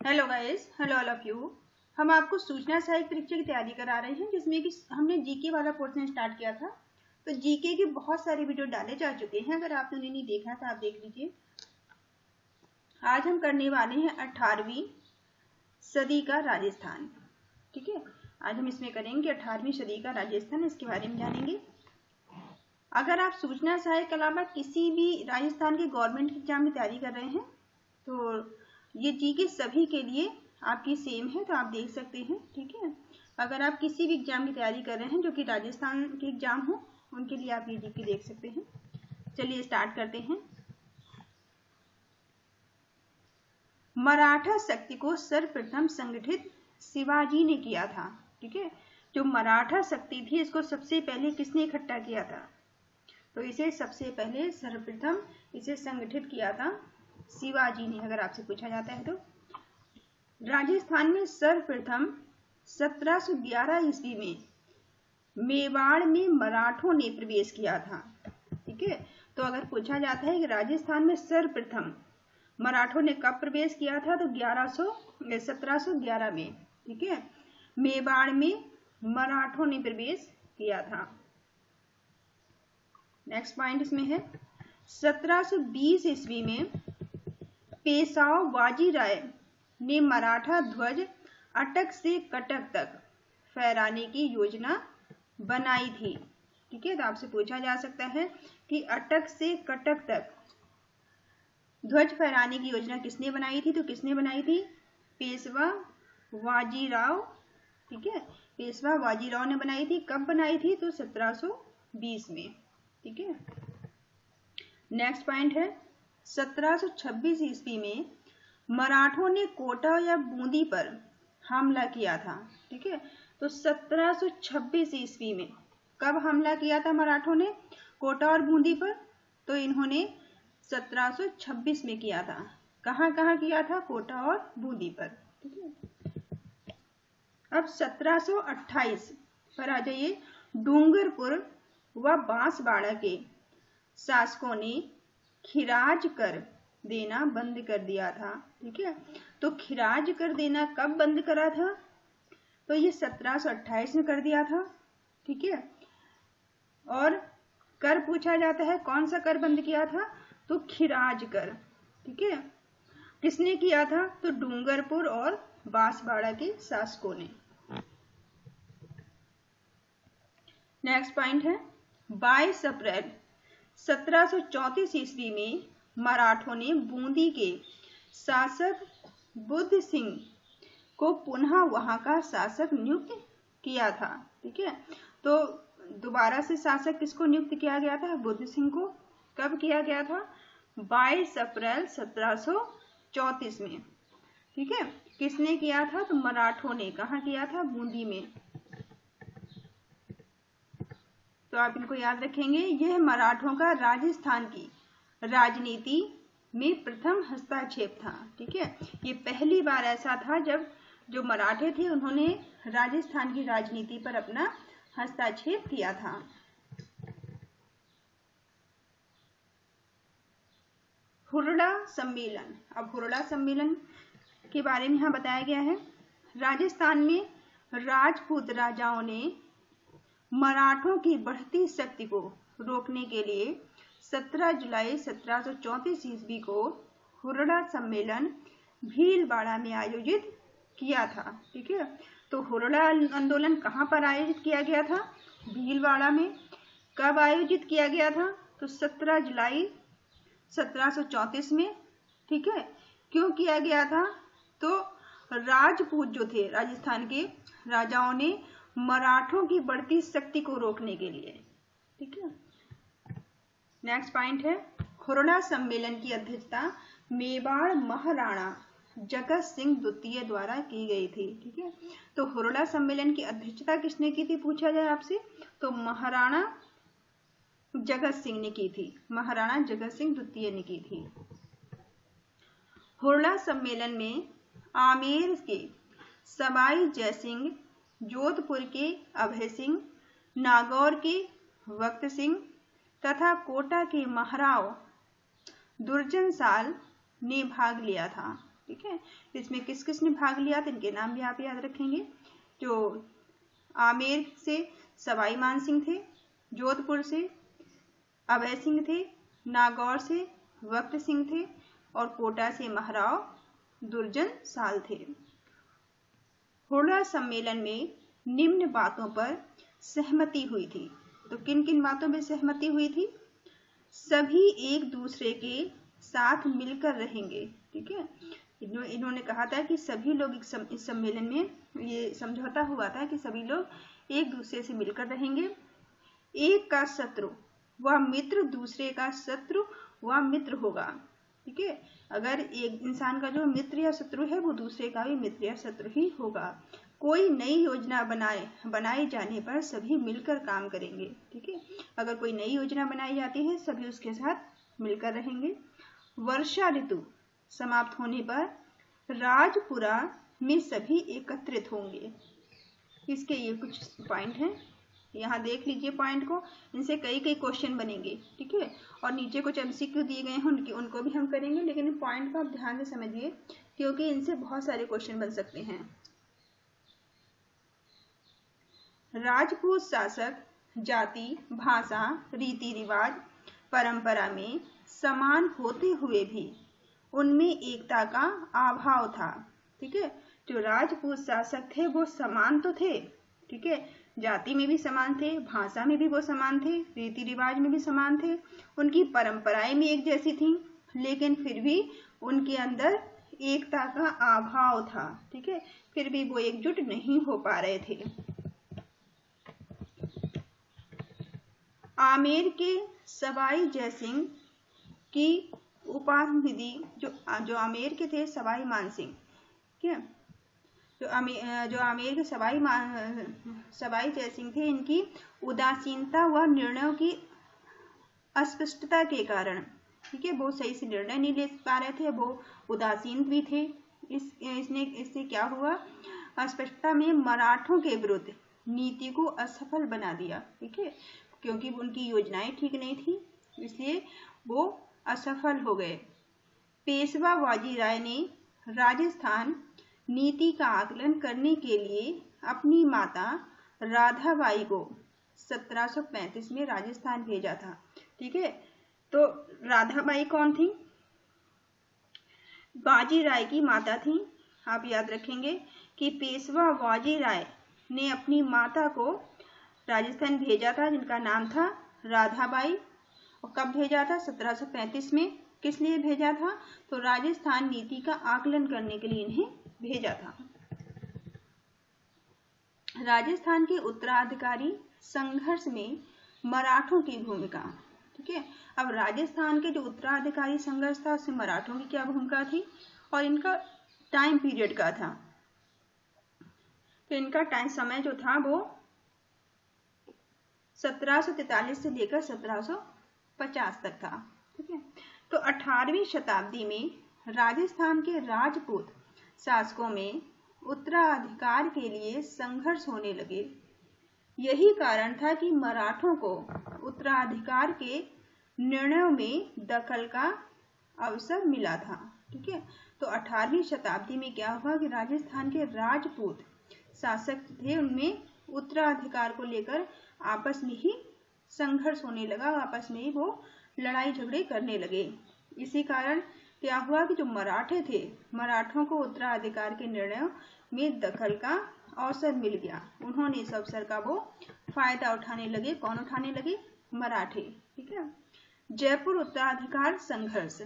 Hello guys, hello all of you. हम आपको सूचना सहायक परीक्षा की तैयारी करा रहे हैं, जिसमें कि हमने जीके वाला पोर्शन स्टार्ट किया था। तो जीके के बहुत सारे वीडियो डाले जा चुके हैं, अगर आपने उन्हें नहीं देखा तो आप देख लीजिए। आज हम करने वाले हैं 18वीं सदी का राजस्थान। ठीक है, आज हम इसमें करेंगे 18वीं सदी का राजस्थान, इसके बारे में जानेंगे। अगर आप सूचना सहायक के अलावा किसी भी राजस्थान के गवर्नमेंट एग्जाम की तैयारी कर रहे हैं तो ये जीके सभी के लिए आपकी सेम है, तो आप देख सकते हैं। ठीक है, अगर आप किसी भी एग्जाम की तैयारी कर रहे हैं जो कि राजस्थान के एग्जाम हो, उनके लिए आप ये जीके देख सकते हैं। चलिए स्टार्ट करते हैं। मराठा शक्ति को सर्वप्रथम संगठित शिवाजी ने किया था। ठीक है, जो मराठा शक्ति थी इसको सबसे पहले किसने इकट्ठा किया था? तो इसे सबसे पहले सर्वप्रथम इसे संगठित किया था शिवाजी ने, अगर आपसे पूछा जाता है तो। राजस्थान में सर्वप्रथम 1711 ईस्वी में मेवाड़ में मराठों ने प्रवेश किया था। ठीक है, तो अगर पूछा जाता है कि राजस्थान में सर्वप्रथम मराठों ने कब प्रवेश किया था, तो 1711 में। ठीक है, मेवाड़ में मराठों ने प्रवेश किया था। नेक्स्ट पॉइंट इसमें है 1720 ईस्वी में पेशवा बाजीराव ने मराठा ध्वज अटक से कटक तक फहराने की योजना बनाई थी। ठीक है, तो आपसे पूछा जा सकता है कि अटक से कटक तक ध्वज फहराने की योजना किसने बनाई थी? तो किसने बनाई थी? पेशवा बाजीराव। ठीक है, पेशवा बाजीराव ने बनाई थी। कब बनाई थी? तो 1720 में। ठीक है, नेक्स्ट पॉइंट है 1726 ईस्वी में मराठों ने कोटा या बूंदी पर हमला किया था। ठीक है, तो 1726 ईस्वी में कब हमला किया था मराठों ने कोटा और बूंदी पर? तो इन्होंने 1726 में किया था। कहाँ कहाँ किया था? कोटा और बूंदी पर। ठीक है, अब 1728 पर आ जाइए। डूंगरपुर व बांसवाड़ा के शासकों ने खिराज कर देना बंद कर दिया था। ठीक है, तो खिराज कर देना कब बंद करा था? तो ये 1728 में कर दिया था। ठीक है, और कर पूछा जाता है कौन सा कर बंद किया था? तो खिराज कर। ठीक है, किसने किया था? तो डूंगरपुर और बांसवाड़ा के शासकों ने। नेक्स्ट पॉइंट है 22 अप्रैल 1734 ईस्वी में मराठों ने बूंदी के शासक बुद्ध सिंह को पुनः वहां का शासक नियुक्त किया था। ठीक है, तो दोबारा से शासक किसको नियुक्त किया गया था? बुद्ध सिंह को। कब किया गया था? 22 अप्रैल 1734 में। ठीक है, किसने किया था? तो मराठों ने। कहाँ किया था? बूंदी में। तो आप इनको याद रखेंगे। यह मराठों का राजस्थान की राजनीति में प्रथम हस्तक्षेप था। ठीक है, ये पहली बार ऐसा था जब जो मराठे थे उन्होंने राजस्थान की राजनीति पर अपना हस्तक्षेप किया था। हुरडा सम्मेलन। अब हुरडा सम्मेलन के बारे में यहाँ बताया गया है। राजस्थान में राजपूत राजाओं ने मराठों की बढ़ती शक्ति को रोकने के लिए 17 जुलाई 1734 ईस्वी को हुरडा सम्मेलन भीलवाड़ा में आयोजित किया था। ठीक है, तो हुरडा आंदोलन कहाँ पर आयोजित किया गया था? भीलवाड़ा में। कब आयोजित किया गया था? तो 17 जुलाई 1734 में। ठीक है, क्यों किया गया था? तो राजपूत जो थे राजस्थान के राजाओं ने मराठों की बढ़ती शक्ति को रोकने के लिए। ठीक है, नेक्स्ट पॉइंट है हुरडा सम्मेलन की अध्यक्षता मेवाड़ महाराणा जगत सिंह द्वितीय द्वारा की गई थी। ठीक है, तो हुरडा सम्मेलन की अध्यक्षता किसने की थी पूछा जाए आपसे? तो महाराणा जगत सिंह ने की थी। महाराणा जगत सिंह द्वितीय ने की थी। हुरडा सम्मेलन में आमेर के सवाई जयसिंह, जोधपुर के अभय सिंह, नागौर के वक्त सिंह तथा कोटा के महाराव दुर्जन साल ने भाग लिया था। ठीक है, इसमें किस किस ने भाग लिया तो इनके नाम भी आप याद रखेंगे। जो आमेर से सवाई मानसिंह थे, जोधपुर से अभय सिंह थे, नागौर से वक्त सिंह थे और कोटा से महाराव दुर्जन साल थे। हुड़ा सम्मेलन में निम्न बातों पर सहमति हुई थी। तो किन किन बातों पर सहमति हुई थी? सभी एक दूसरे के साथ मिलकर रहेंगे। ठीक है, इन्होंने कहा था कि सभी लोग इस सम्मेलन में ये समझौता हुआ था कि सभी लोग एक दूसरे से मिलकर रहेंगे। एक का शत्रु व मित्र दूसरे का शत्रु व मित्र होगा। ठीक है, अगर एक इंसान का जो मित्र या शत्रु है वो दूसरे का भी मित्र या शत्रु ही होगा। कोई नई योजना बनाए जाने पर सभी मिलकर काम करेंगे। ठीक है, अगर कोई नई योजना बनाई जाती है सभी उसके साथ मिलकर रहेंगे। वर्षा ऋतु समाप्त होने पर राजपुरा में सभी एकत्रित होंगे। इसके ये कुछ पॉइंट हैं, यहाँ देख लीजिए पॉइंट को, इनसे कई क्वेश्चन बनेंगे। ठीक है, और नीचे कुछ एमसीक्यू दिए गए हैं उनको भी हम करेंगे, लेकिन इन पॉइंट को आप ध्यान से समझिए क्योंकि इनसे बहुत सारे क्वेश्चन बन सकते हैं। राजपूत शासक जाति, भाषा, रीति रिवाज, परंपरा में समान होते हुए भी उनमें एकता का अभाव था। ठीक है, जो राजपूत शासक थे वो समान तो थे। ठीक है, जाति में भी समान थे, भाषा में भी वो समान थे, रीति रिवाज में भी समान थे, उनकी परंपराएं भी एक जैसी थी, लेकिन फिर भी उनके अंदर एकता का अभाव था। ठीक है, फिर भी वो एकजुट नहीं हो पा रहे थे। आमेर के सवाई जयसिंह की उपाधि जो आमेर के थे सवाई मानसिंह, ठीक है, जो आमेर के सवाई जयसिंह थे, इनकी उदासीनता व निर्णयों की अस्पष्टता के कारण, ठीक है, वो सही से निर्णय नहीं ले पा रहे थे, वो उदासीन भी थे। इससे क्या हुआ, अस्पष्टता में मराठों के विरुद्ध नीति को असफल बना दिया। ठीक है, क्योंकि उनकी योजनाएं ठीक नहीं थी इसलिए वो असफल हो गए। पेशवा बाजीराव ने राजस्थान नीति का आकलन करने के लिए अपनी माता राधाबाई को 1735 में राजस्थान भेजा था। ठीक है, तो राधाबाई कौन थी? बाजीराव की माता थी। आप याद रखेंगे कि पेशवा बाजीराव ने अपनी माता को राजस्थान भेजा था जिनका नाम था राधाबाई। और कब भेजा था? 1735 में। किस लिए भेजा था? तो राजस्थान नीति का आकलन करने के लिए इन्हें भेजा था। राजस्थान के उत्तराधिकारी संघर्ष में मराठों की भूमिका। ठीक है, अब राजस्थान के जो उत्तराधिकारी संघर्ष था उसमें मराठों की क्या भूमिका थी और इनका टाइम पीरियड का था। तो इनका टाइम समय जो था वो 1743 से लेकर 1750 तक था। ठीक है, तो 18वीं शताब्दी में राजस्थान के राजपूत शासकों में उत्तराधिकार के लिए संघर्ष होने लगे। यही कारण था कि मराठों को उत्तराधिकार के निर्णयों में दखल का अवसर मिला था। ठीक है, तो 18वीं शताब्दी में क्या हुआ कि राजस्थान के राजपूत शासक थे उनमें उत्तराधिकार को लेकर आपस में ही संघर्ष होने लगा, आपस में ही वो लड़ाई झगड़े करने लगे। इसी कारण क्या हुआ कि जो मराठे थे, मराठों को उत्तराधिकार के निर्णयों में दखल का अवसर मिल गया। उन्होंने इस अवसर का वो फायदा उठाने लगे। कौन उठाने लगे? मराठे। ठीक है, जयपुर उत्तराधिकार संघर्ष।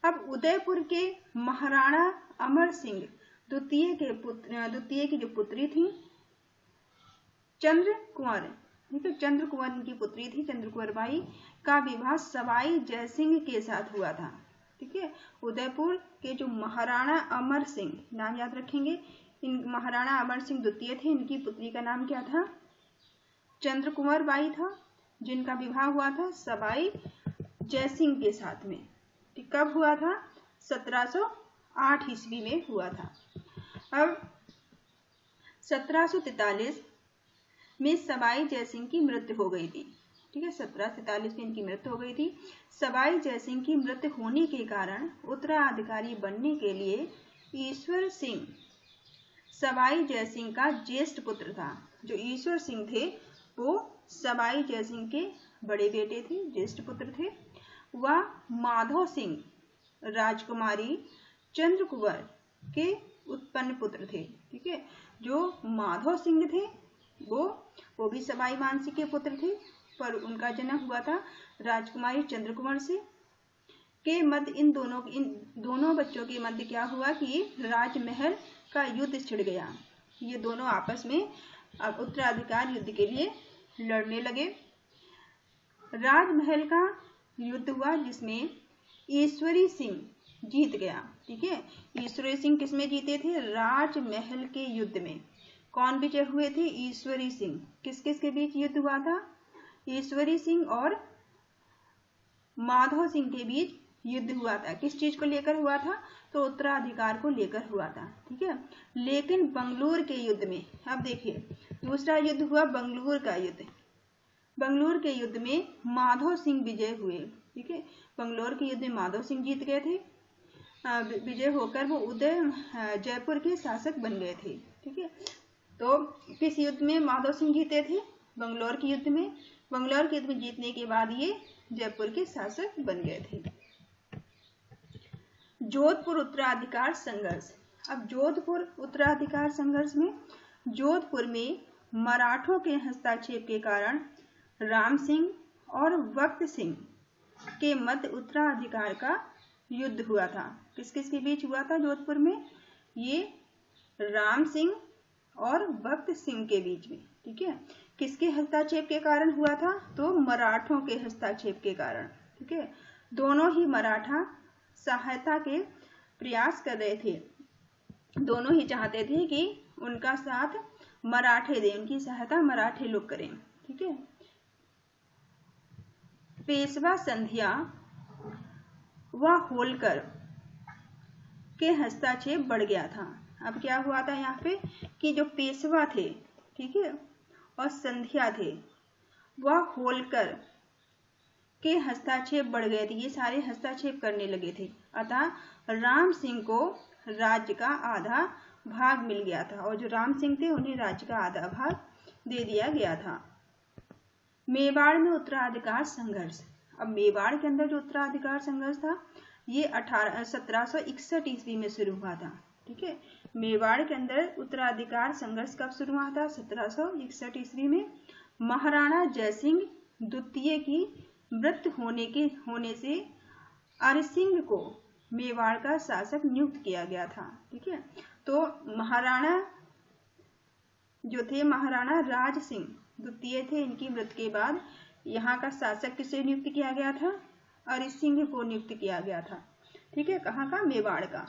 अब उदयपुर के महाराणा अमर सिंह द्वितीय की जो पुत्री थी चंद्र कुंवर, ठीक है, चंद्र कुंवर इनकी पुत्री थी, चंद्र कुंवर बाई का विवाह सवाई जयसिंह के साथ हुआ था। ठीक है, उदयपुर के जो महाराणा अमर सिंह, नाम याद रखेंगे, इन महाराणा अमर सिंह द्वितीय थे, इनकी पुत्री का नाम क्या था? चंद्र कुंवर बाई था, जिनका विवाह हुआ था सवाई जयसिंह के साथ में। ठीक, कब हुआ था? 1708 ईस्वी में हुआ था। अब 1743 में सवाई जयसिंह की मृत्यु हो गई थी। ठीक है, 1743 में इनकी मृत्यु हो गई थी। सवाई जयसिंह की मृत्यु होने के कारण उत्तराधिकारी बनने के लिए ईश्वर सिंह सवाई जयसिंह का ज्येष्ठ पुत्र था। जो ईश्वर सिंह थे वो सवाई जयसिंह के बड़े बेटे थे, ज्येष्ठ पुत्र थे। वह माधव सिंह राजकुमारी चंद्रकुंवर के उत्पन्न पुत्र थे। ठीक है, जो माधव सिंह थे वो भी सवाई मानसिंह के पुत्र थे, पर उनका जन्म हुआ था राजकुमारी चंद्रकुंवर से। के मध्य इन दोनों बच्चों के मध्य क्या हुआ कि राजमहल का युद्ध छिड़ गया। ये दोनों आपस में अब उत्तराधिकार युद्ध के लिए लड़ने लगे। राजमहल का युद्ध हुआ जिसमें ईश्वरी सिंह जीत गया। ठीक है, ईश्वरी सिंह किसमें जीते थे? राजमहल के युद्ध में। कौन विजय हुए थे? ईश्वरी सिंह। किस किस के बीच युद्ध हुआ था? ईश्वरी सिंह और माधव सिंह के बीच युद्ध हुआ था। किस चीज को लेकर हुआ था? तो उत्तराधिकार को लेकर हुआ था। ठीक है, लेकिन बंगलूर के युद्ध में, अब देखिए दूसरा युद्ध हुआ बंगलूर का युद्ध। बंगलूर के युद्ध में माधव सिंह विजय हुए। ठीक है, बंगलौर के युद्ध में माधव सिंह जीत गए थे। विजय होकर वो जयपुर के शासक बन गए थे। ठीक है, तो किस युद्ध में माधव सिंह जीते थे? बंगलौर के युद्ध में। बंगलौर के युद्ध में जीतने के बाद ये जयपुर के शासक बन गए थे। जोधपुर उत्तराधिकार संघर्ष। अब जोधपुर उत्तराधिकार संघर्ष में जोधपुर में मराठों के हस्तक्षेप के कारण राम सिंह और वक्त सिंह के मध्य उत्तराधिकार का युद्ध हुआ था। किस किस के बीच हुआ था जोधपुर में? ये राम सिंह और वक्त सिंह के बीच में। ठीक है, किसके हस्तक्षेप के कारण हुआ था? तो मराठों के हस्तक्षेप के कारण। ठीक है, दोनों ही मराठा सहायता के प्रयास कर रहे थे। दोनों ही चाहते थे कि उनका साथ मराठे दें, उनकी सहायता मराठे लोग करें। ठीक है, पेशवा संध्या व होलकर के हस्तक्षेप बढ़ गया था। अब क्या हुआ था यहाँ पे कि जो पेशवा थे, ठीक है, और संध्या थे, वह होलकर के हस्तक्षेप बढ़ गए थे। ये सारे हस्तक्षेप करने लगे थे। अतः राम सिंह को राज्य का आधा भाग मिल गया था, और जो राम सिंह थे उन्हें राज्य का आधा भाग दे दिया गया था। मेवाड़ में उत्तराधिकार संघर्ष। अब मेवाड़ के अंदर जो उत्तराधिकार संघर्ष था ये 1761 ईस्वी में शुरू हुआ था। ठीक है, मेवाड़ के अंदर उत्तराधिकार संघर्ष कब शुरू हुआ था? 1761 ईस्वी में। महाराणा जयसिंह द्वितीय की मृत्यु होने से अरसिंह को मेवाड़ का शासक नियुक्त किया गया था। ठीक है, तो महाराणा जो थे महाराणा राज सिंह द्वितीय थे। इनकी मृत्यु के बाद यहाँ का शासक किसे नियुक्त किया गया था? अरसिंह को नियुक्त किया गया था। ठीक है, कहाँ का? मेवाड़ का।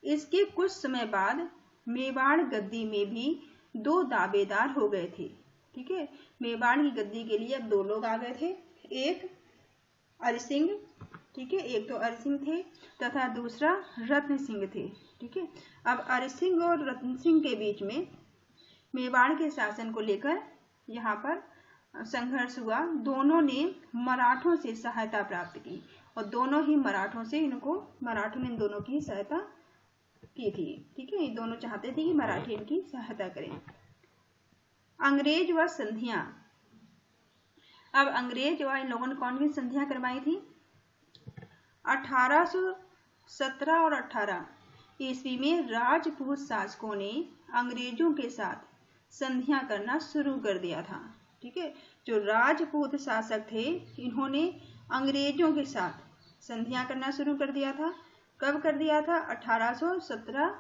इसके कुछ समय बाद मेवाड़ गद्दी में भी दो दावेदार हो गए थे। ठीक है, मेवाड़ की गद्दी के लिए अब दो लोग आ गए थे। एक अरसिंह, ठीक है, एक तो अरसिंह थे तथा दूसरा रत्न सिंह थे। ठीक है, अब अरसिंह और रत्न सिंह के बीच में मेवाड़ के शासन को लेकर यहाँ पर संघर्ष हुआ। दोनों ने मराठों से सहायता प्राप्त की और दोनों ही मराठों ने इन दोनों की सहायता की थी। ठीक है, ये दोनों चाहते थे कि मराठी इनकी सहायता करें। अंग्रेज व संधियां। अब अंग्रेज व इन लोगों ने कौन सी संधियां करवाई थी? 1817 और 18 ईस्वी में राजपूत शासकों ने अंग्रेजों के साथ संधियां करना शुरू कर दिया था। ठीक है, जो राजपूत शासक थे इन्होंने अंग्रेजों के साथ संधियां करना शुरू कर दिया था। कब कर दिया था? 1817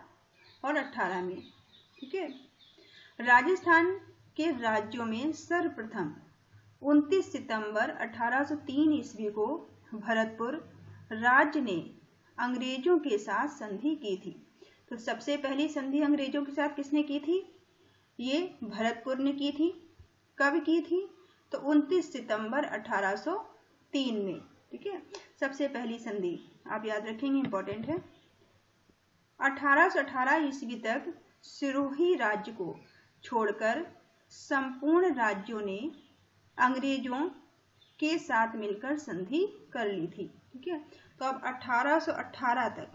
और 18 में। ठीक है, राजस्थान के राज्यों में सर्वप्रथम 29 सितंबर 1803 ईस्वी को भरतपुर राज्य ने अंग्रेजों के साथ संधि की थी। तो सबसे पहली संधि अंग्रेजों के साथ किसने की थी? ये भरतपुर ने की थी। कब की थी? तो 29 सितंबर 1803 में। ठीक है, सबसे पहली संधि आप याद रखेंगे, इंपॉर्टेंट है। 1818 ईस्वी तक सिरोही राज्य को छोड़कर संपूर्ण राज्यों ने अंग्रेजों के साथ मिलकर संधि कर ली थी। ठीक है, तो अब 1818 तक,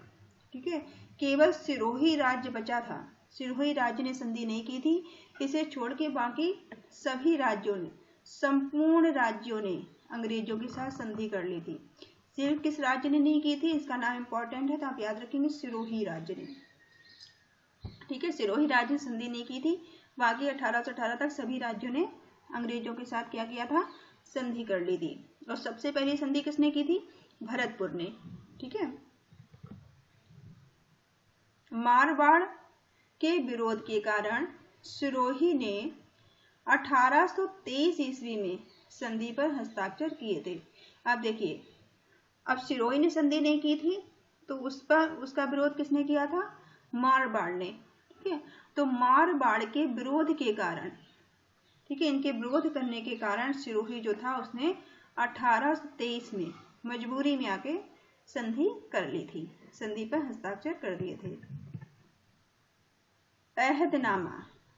ठीक है, केवल सिरोही राज्य बचा था। सिरोही राज्य ने संधि नहीं की थी। इसे छोड़ के बाकी सभी राज्यों ने, संपूर्ण राज्यों ने अंग्रेजों के साथ संधि कर ली थी। सिर्फ किस राज्य ने नहीं की थी, इसका नाम इंपॉर्टेंट है तो आप याद रखेंगे, सिरोही राज्य ने। ठीक है, सिरोही राज्य ने संधि नहीं की थी। बाकी 1818 तक सभी राज्यों ने अंग्रेजों के साथ क्या किया था, संधि कर ली थी। और सबसे पहली संधि किसने की थी, भरतपुर ने। ठीक है, मारवाड़ के विरोध के कारण सिरोही ने 1823 ईस्वी में संधि पर हस्ताक्षर किए थे। अब देखिए, अब सिरोही ने संधि नहीं की थी तो उस पर उसका विरोध किसने किया था, मारवाड़ ने। ठीक है, तो मारवाड़ के विरोध के कारण, ठीक है, इनके विरोध करने के कारण सिरोही जो था उसने 1823 में मजबूरी में आके संधि कर ली थी, संधि पर हस्ताक्षर कर दिए थे। अहदनामा,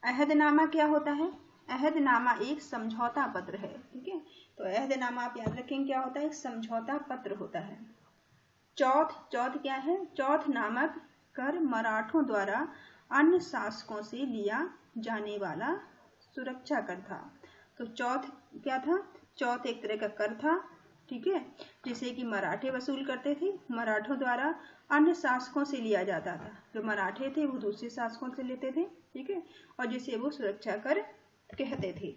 अहदनामा क्या होता है, अहदनामा एक समझौता पत्र है। ठीक है, तो अहदनामा आप याद रखेंगे क्या होता है, एक समझौता पत्र होता है। चौथ क्या है, चौथ नामक कर मराठों द्वारा अन्य शासकों से लिया जाने वाला सुरक्षा कर था। तो चौथ क्या था, चौथ एक तरह का कर था। ठीक है, जिसे कि मराठे वसूल करते थे, मराठों द्वारा अन्य शासकों से लिया जाता था। जो मराठे थे वो दूसरे शासकों से लेते थे। ठीक है, और जिसे वो सुरक्षा कर कहते थे।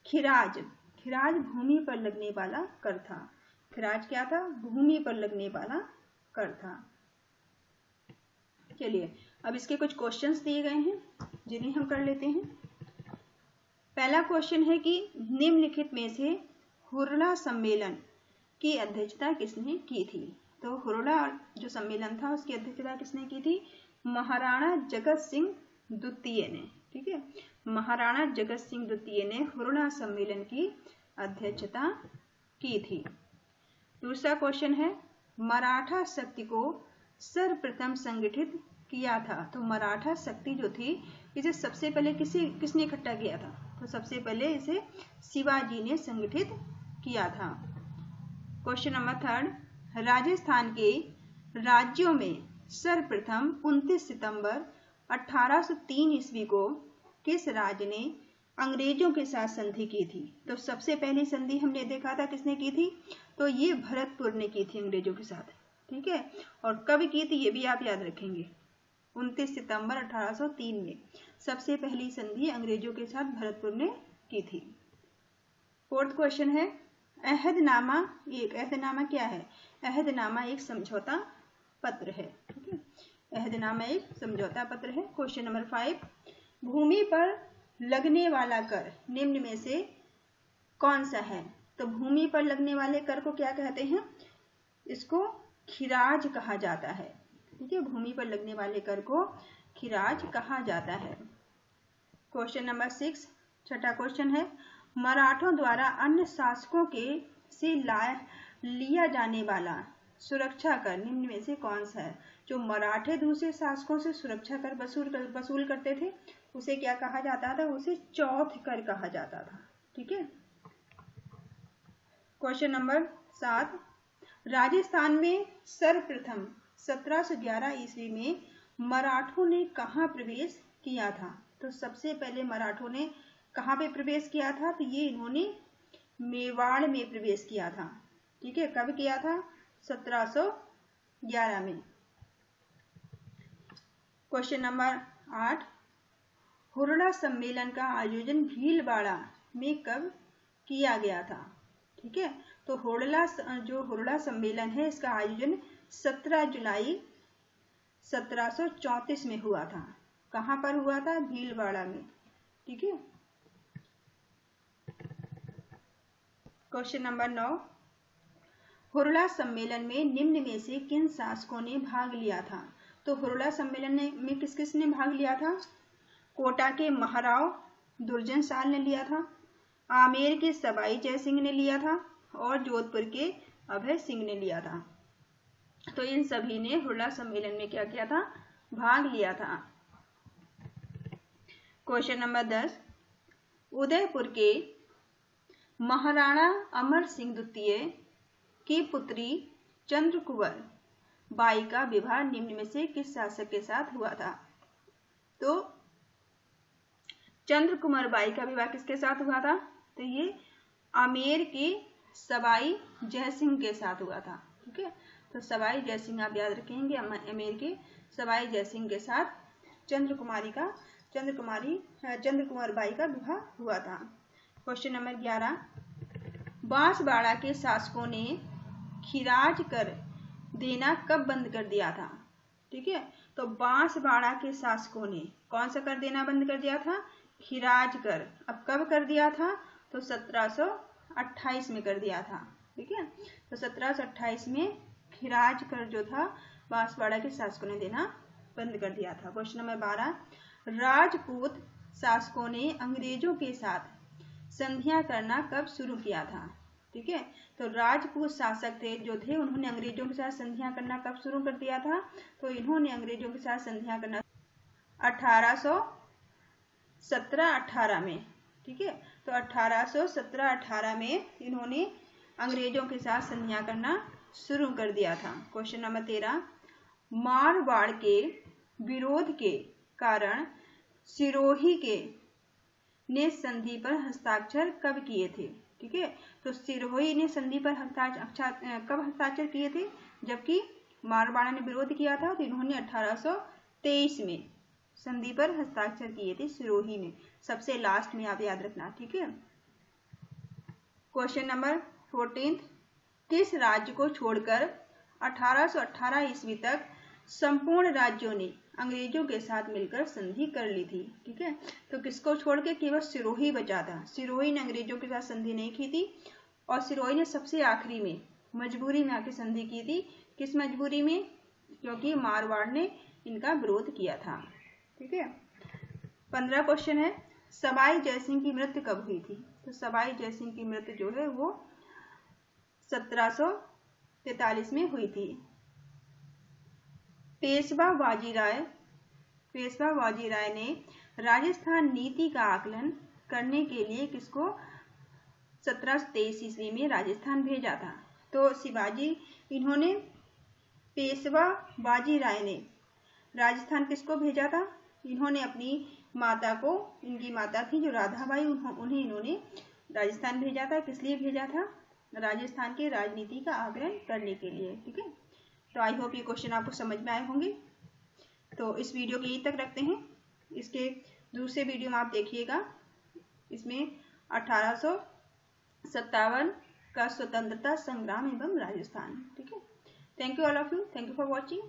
खिराज, खिराज भूमि पर लगने वाला कर था। खिराज क्या था, भूमि पर लगने वाला कर था। चलिए, अब इसके कुछ क्वेश्चंस दिए गए हैं जिन्हें हम कर लेते हैं। पहला क्वेश्चन है कि निम्नलिखित में से हुरला सम्मेलन की अध्यक्षता किसने की थी। तो हुरला जो सम्मेलन था उसकी अध्यक्षता किसने की थी, महाराणा जगत सिंह द्वितीय ने। ठीक है, महाराणा जगत सिंह द्वितीय ने हुरला सम्मेलन की अध्यक्षता की थी। दूसरा क्वेश्चन है, मराठा शक्ति को सर्वप्रथम संगठित किया था। तो मराठा शक्ति जो थी इसे सबसे पहले किसने इकट्ठा किया था, तो सबसे पहले इसे शिवाजी ने संगठित किया था। क्वेश्चन नंबर थर्ड, राजस्थान के राज्यों में सर्वप्रथम 29 सितंबर 1803 ईस्वी को किस राज्य ने अंग्रेजों के साथ संधि की थी। तो सबसे पहली संधि हमने देखा था किसने की थी, तो ये भरतपुर ने की थी अंग्रेजों के साथ। ठीक है, और कब की थी ये भी आप याद रखेंगे, 29 सितंबर 1803 में सबसे पहली संधि अंग्रेजों के साथ भरतपुर ने की थी। फोर्थ क्वेश्चन है, अहदनामा अहदनामा क्या है, अहदनामा एक समझौता पत्र है। ठीक है, अहदनामा एक समझौता पत्र है। क्वेश्चन नंबर 5, भूमि पर लगने वाला कर निम्न में से कौन सा है। तो भूमि पर लगने वाले कर को क्या कहते हैं, इसको खिराज कहा जाता है। ठीक है, भूमि पर लगने वाले कर को खिराज कहा जाता है। क्वेश्चन नंबर 6, छठा क्वेश्चन है, मराठों द्वारा अन्य शासकों के से लिया जाने वाला सुरक्षा कर निम्न में से कौन सा है। जो मराठे दूसरे शासकों से सुरक्षा कर वसूल करते थे उसे क्या कहा जाता था, उसे चौथ कर कहा जाता था। ठीक है, क्वेश्चन नंबर 7, राजस्थान में सर्वप्रथम 1711 ईस्वी में मराठों ने कहाँ प्रवेश किया था। तो सबसे पहले मराठों ने कहाँ पे प्रवेश किया था, तो ये इन्होंने मेवाड़ में प्रवेश किया था। ठीक है, कब किया था, 1711 में। क्वेश्चन नंबर 8, हुरला सम्मेलन का आयोजन भीलवाड़ा में कब किया गया था। ठीक है, तो हुरला सम्मेलन है इसका आयोजन 17 जुलाई 1734 में हुआ था। कहाँ पर हुआ था, भीलवाड़ा में। ठीक है, क्वेश्चन नंबर 9, हुरला सम्मेलन में निम्न में से किन शासकों ने भाग लिया था। तो हुरला सम्मेलन में किस किस ने भाग लिया था, कोटा के महाराव दुर्जन साल ने लिया था, आमेर के सवाई जय सिंह ने लिया था और जोधपुर के अभय सिंह ने लिया था। तो इन सभी ने हुरला सम्मेलन में क्या किया था, भाग लिया था। क्वेश्चन नंबर 10, उदयपुर के महाराणा अमर सिंह द्वितीय की पुत्री चंद्रकुंवर बाई का विवाह निम्न में से किस शासक के साथ हुआ था? तो चंद्रकुंवर बाई का विवाह किसके साथ हुआ था? तो ये आमेर के सवाई जयसिंह के साथ हुआ था। ठीक है, तो सवाई जयसिंह आप याद रखेंगे, आमेर के सवाई जयसिंह के साथ चंद्रकुंवर बाई का विवाह हुआ था। क्वेश्चन नंबर 11, बांसवाड़ा के शासकों ने खिराज कर देना कब बंद कर दिया था? ठीक है, तो बांसवाड़ा के शासकों ने कौन सा कर देना बंद कर दिया था? खिराज कर। अब कब कर दिया था? तो 1728 में कर दिया था। ठीक है, तो 1728 में खिराज कर जो था बांसवाड़ा के शासकों ने देना बंद कर दिया था। क्वेश्चन नंबर 12, राजपूत शासकों ने अंग्रेजों के साथ संधियां करना कब शुरू किया था? ठीक है, तो राजपूत शासक थे उन्होंने अंग्रेजों के साथ संधियां करना कब शुरू कर दिया था? तो इन्होंने अंग्रेजों के साथ संधियां करना 1817-18 में। ठीक है, तो 1817-18 में इन्होंने अंग्रेजों के साथ संधियां करना शुरू कर दिया था। क्वेश्चन नंबर 13, मारवाड़ के विरोध के कारण सिरोही के ने संधि पर हस्ताक्षर कब किए थे? ठीक है, तो सिरोही ने संधि पर कब हस्ताक्षर किए थे? जबकि मारवाड़ा ने विरोध किया था, तो इन्होंने 1823 में संधि पर हस्ताक्षर किए थे सिरोही ने, सबसे लास्ट में आप याद रखना। ठीक है, क्वेश्चन नंबर 14, किस राज्य को छोड़कर 1818 ईस्वी तक संपूर्ण राज्यों ने अंग्रेजों के साथ मिलकर संधि कर ली थी? ठीक है, तो किसको छोड़ के केवल सिरोही बचा था। सिरोही ने अंग्रेजों के साथ संधि नहीं की थी, और सिरोही ने सबसे आखिरी में मजबूरी में आके संधि की थी। किस मजबूरी में? क्योंकि मारवाड़ ने इनका विरोध किया था। ठीक है, 15 क्वेश्चन है, सवाई जयसिंह की मृत्यु कब हुई थी? तो सवाई जयसिंह की मृत्यु जो है वो 1743 में हुई थी। पेशवा बाजीराव ने राजस्थान नीति का आकलन करने के लिए किसको 1723 ईस्वी में राजस्थान भेजा था? तो पेशवा बाजीराव ने राजस्थान किसको भेजा था? इन्होंने अपनी माता को, इनकी माता थी जो राधाबाई, उन्हें इन्होंने राजस्थान भेजा था। किस लिए भेजा था? राजस्थान की राजनीति का आकलन करने के लिए। ठीक है, तो आई होप ये क्वेश्चन आपको समझ में आए होंगे। तो इस वीडियो को यहीं तक रखते हैं। इसके दूसरे वीडियो में आप देखिएगा, इसमें 1857 का स्वतंत्रता संग्राम एवं राजस्थान। ठीक है, thank you all of you, thank you for watching.